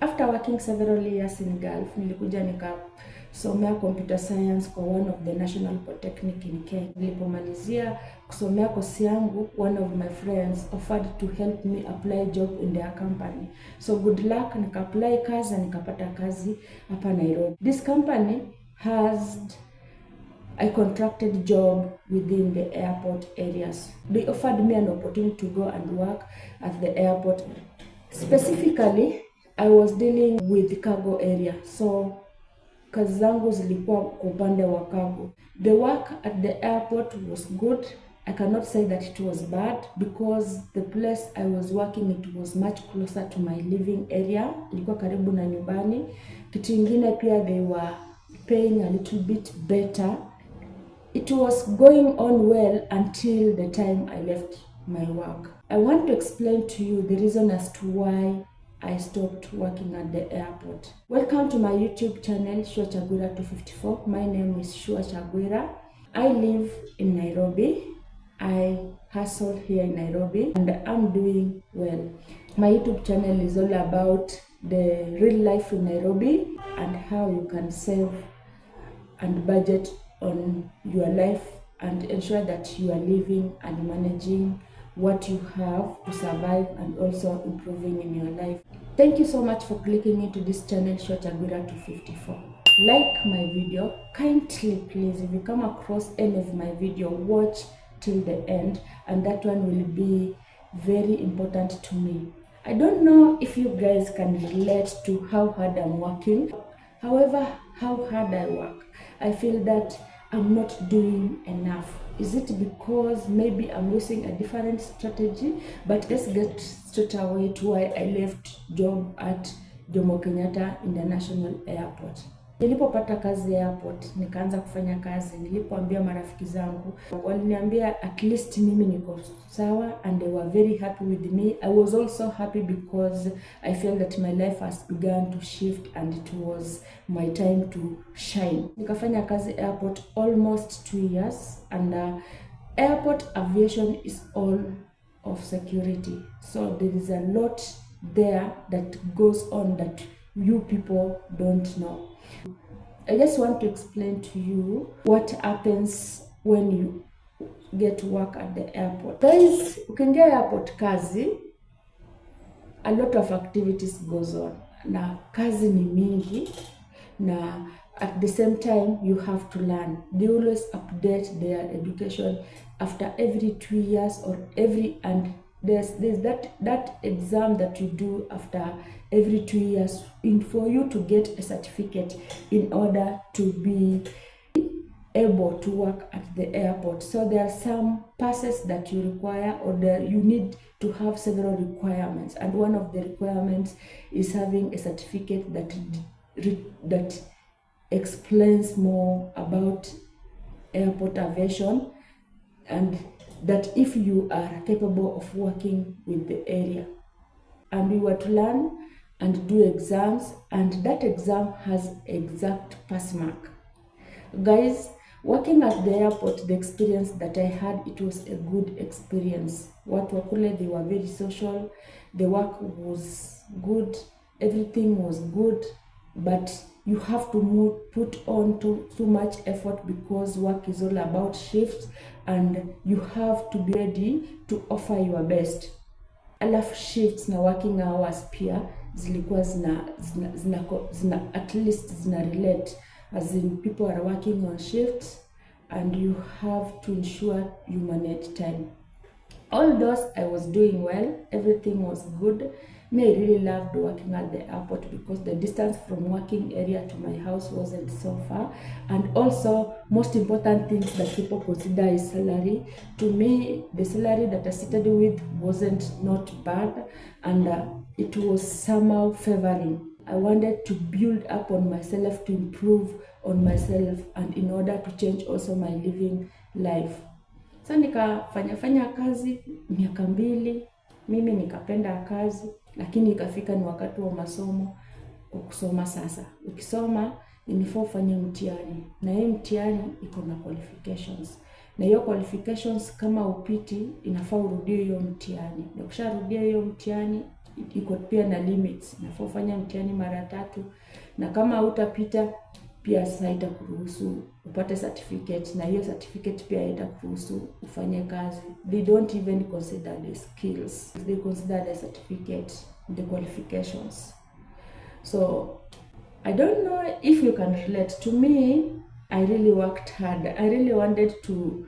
After working several years in Gulf, nilikuja nikasomea computer science kwa one of the national polytechnic in Kenya. Nilipomalizia kusomea kosi yangu, one of my friends offered to help me apply job in their company. So good luck, nika apply kazi na nikapata kazi hapa Nairobi. This company has a contracted job within the airport areas. They offered me an opportunity to go and work at the airport. Specifically, I was dealing with the cargo area. So kazi zangu zilikuwa kwa upande wa cargo. The work at the airport was good. I cannot say that it was bad because the place I was working, it was much closer to my living area. Ilikuwa karibu na nyumbani. Kitu ingine pia, they were paying a little bit better. It was going on well until the time I left my work. I want to explain to you the reason as to why I stopped working at the airport. Welcome to my YouTube channel, Shua Chagwira 254. My name is Shua Chagwira. I live in Nairobi. I hustle here in Nairobi and I'm doing well. My YouTube channel is all about the real life in Nairobi and how you can save and budget on your life and ensure that you are living and managing what you have to survive and also improving in your life. Thank you so much for clicking into this channel, Shua Chagwira 254. Like my video, kindly please, if you come across any of my video, watch till the end, and that one will be very important to me. I don't know if you guys can relate to how hard I'm working. However, how hard I work, I feel that I'm not doing enough. Is it because maybe I'm using a different strategy? But let's get straight away to why I left job at Jomo Kenyatta International Airport. Nilipopata kazi airport, nikaanza kufanya kazi. Nilipoambia marafiki zangu, waliniambia at least mimi niko sawa, and they were very happy with me. I was also happy because I felt that my life has begun to shift and it was my time to shine. Nikafanya kazi airport almost 2 years, and airport aviation is all of security. So there is a lot there that goes on that you people don't know. I just want to explain to you what happens when you get to work at the airport. Guys, ukiingia airport kazi, a lot of activities goes on. Na kazi ni mingi, na at the same time you have to learn. They always update their education after every 2 years or and there's that exam that you do after every 2 years for you to get a certificate in order to be able to work at the airport. So there are some passes that you require, or you need to have several requirements, and one of the requirements is having a certificate that explains more about airport aviation, and that if you are capable of working with the area. And we were to learn and do exams, and that exam has exact pass mark. Guys, working at the airport, the experience that I had, it was a good experience. Watu wa kule, they were very social, the work was good, everything was good, but you have to put on too much effort because work is all about shifts, and you have to be ready to offer your best. Alafu shifts na working hours pia zilikuwa zina at least zina relate, as in people are working on shifts and you have to ensure you manage time. All those I was doing well, everything was good. Me, I really loved working at the airport because the distance from working area to my house wasn't so far, and also most important things that people consider is salary. To me, the salary that I started with wasn't not bad, and it was somehow favoring. I wanted to build up on myself, to improve on myself, and in order to change also my living life. So nikafanya kazi miaka 2, mimi nikapenda kazi, lakini ikafika ni wakati wa masomo, kusoma sasa. Ukisoma inafaa ufanye mtihani, na hiyo mtihani iko na qualifications. Na hiyo qualifications kama upiti, inafaa urudie hiyo mtihani. Na ukisharudia hiyo mtihani, iko pia na limits. Nafaa ufanye mtihani mara 3, na kama hutapita pia sasa itakuruhusu upate certificate, na hiyo certificate pia itakuruhusu ufanye kazi. They don't even consider the skills, they consider the certificate, the qualifications. So I don't know if you can relate. To me, I really worked hard. I really wanted to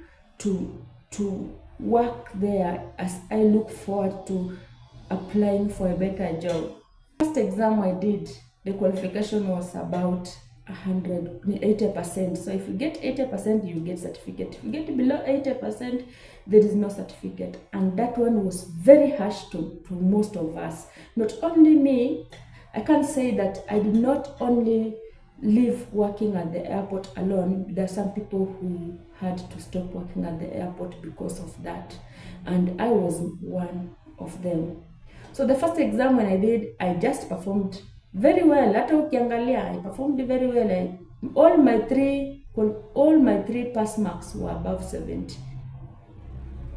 work there, as I look forward to applying for a better job. First exam I did, the qualification was about 80%. So if you get 80%, you get certificate. If you get below 80%, there is no certificate. And that one was very harsh to most of us. Not only me, I can't say that I did not only leave working at the airport alone. There are some people who had to stop working at the airport because of that, and I was one of them. So the first exam when I did, I just performed very well. Hata ukiangalia, I performed very well. All my three pass marks were above 70,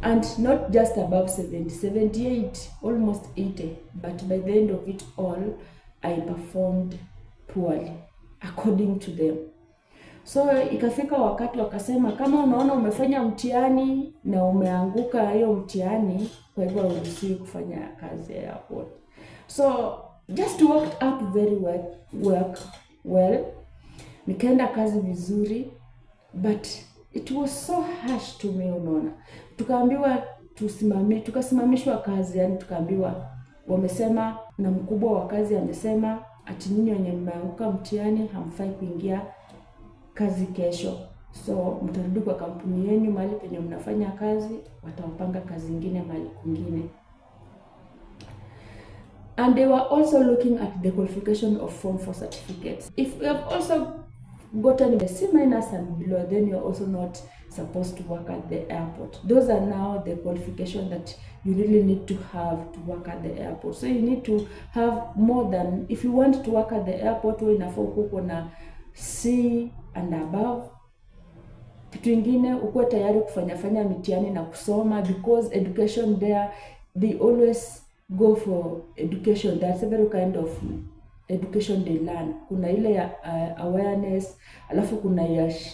and not just above 70, 78, almost 80. But by the end of it all, I performed poorly according to them. So ikafika wakati wakasema, kama unaona umefanya mtihani na umeanguka hiyo mtihani, kwa hivyo huruhusiwi kufanya kazi ya airport. So just worked out very well. Nikaenda kazi vizuri, but it was so harsh to me. Unaona, tukaambiwa tukasimamishwa kazi, yani tukaambiwa, wamesema na mkubwa wa kazi amesema ati nyinyi wenye mmeanguka mtihani hamfai kuingia kazi kesho. So mtarudi kwa kampuni yenu mahali penye mnafanya kazi, watawapanga kazi nyingine mahali kwingine. And they were also looking at the qualification of Form 4 certificates. If you have also gotten the C- and below, then you're also not supposed to work at the airport. Those are now the qualifications that you really need to have to work at the airport. So you need to have more than, if you want to work at the airport, wewe inafaa uko na C and above. Kitu ingine, uko tayari kufanya mitihani na kusoma, because education there, they always go for education. There's several kind of education they learn. Kuna ile ya awareness, alafu kuna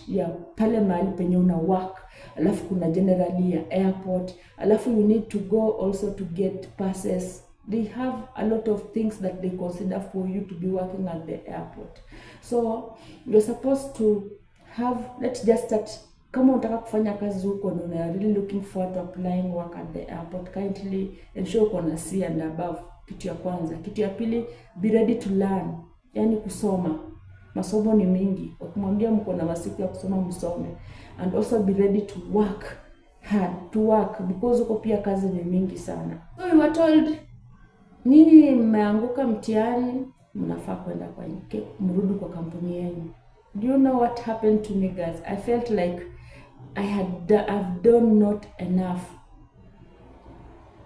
ya pale mahali penye una work, alafu kuna generally ya airport, alafu you need to go also to get passes. They have a lot of things that they consider for you to be working at the airport. So you're supposed to have, let's just start, kama unataka kufanya kazi huko na una really looking forward to applying work at the airport, kindly ensure uko na C and above. Kitu ya kwanza. Kitu ya pili, be ready to learn, yani kusoma. Masomo ni mingi, wakimwambia mko na masiku ya kusoma msome. And also be ready to work hard, because uko pia kazi ni mingi sana. So you were told, nini mmeanguka mtihani, mnafaa kwenda kwa mrudi kwa kampuni yenu. Do you know what happened to me, guys? I felt like I've done not enough.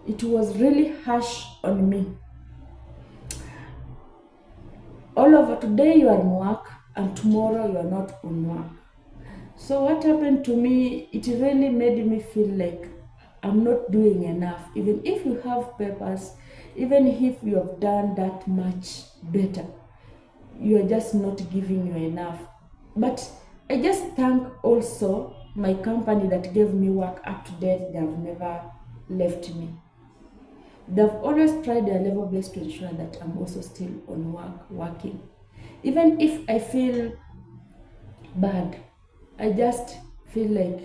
It was really harsh on me. All over, today you are on work and tomorrow you are not on work. So what happened to me, it really made me feel like I'm not doing enough. Even if you have papers, even if you have done that much better, you are just not giving you enough. But I just thank also my company that gave me work up to date. They have never left me. They've always tried their level best to ensure that I'm also still on working. Even if I feel bad, I just feel like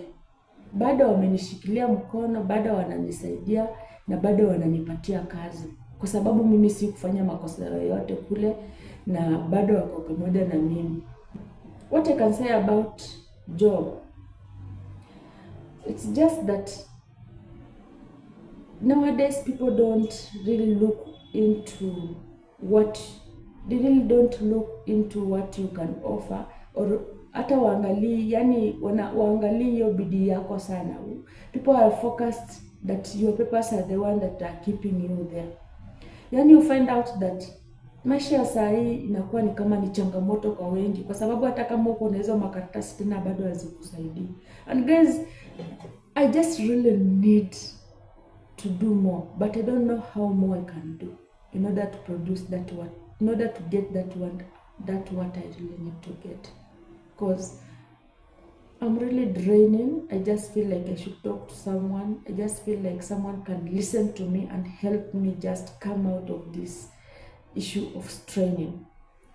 bado wamenishikilia mkono, bado wananisaidia na bado wananipatia kazi. Kwa sababu mimi si kufanya makosa yoyote kule, na bado wako pamoja na mimi. What I can say about job, it's just that nowadays people don't really look into what you can offer, or hata waangalie, yani waangalie hiyo bidii yako sana. People are focused that your papers are the one that are keeping you there. Yani you find out that maisha ya saa hii inakuwa ni kama ni changamoto kwa wengi, kwa sababu hata kama uko na hizo makaratasi tena bado hazikusaidii. And guys, I just really need to do more, but I don't know how more I can do. in order to produce that what, in order to get that one, that what I really need to get. Because I'm really draining. I just feel like I should talk to someone. I just feel like someone can listen to me and help me just come out of this issue of straining.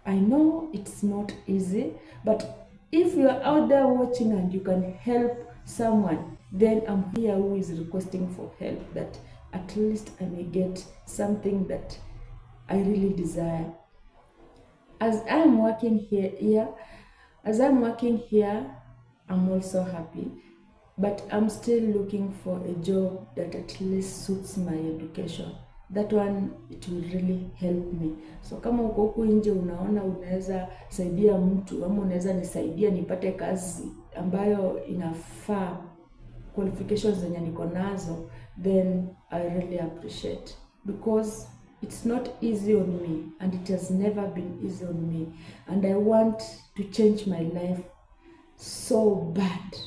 I know it's not easy, but if you're out there watching and you can help someone, then I'm here who is requesting for help, that at least I may get something that I really desire. As I'm working here, I'm also happy, but I'm still looking for a job that at least suits my education. That one, it will really help me. So kama uko huku nje unaona unaweza saidia mtu ama unaweza nisaidia nipate kazi ambayo inafaa qualifications zenye niko nazo, then I really appreciate, because it's not easy on me and it has never been easy on me, and I want to change my life so bad.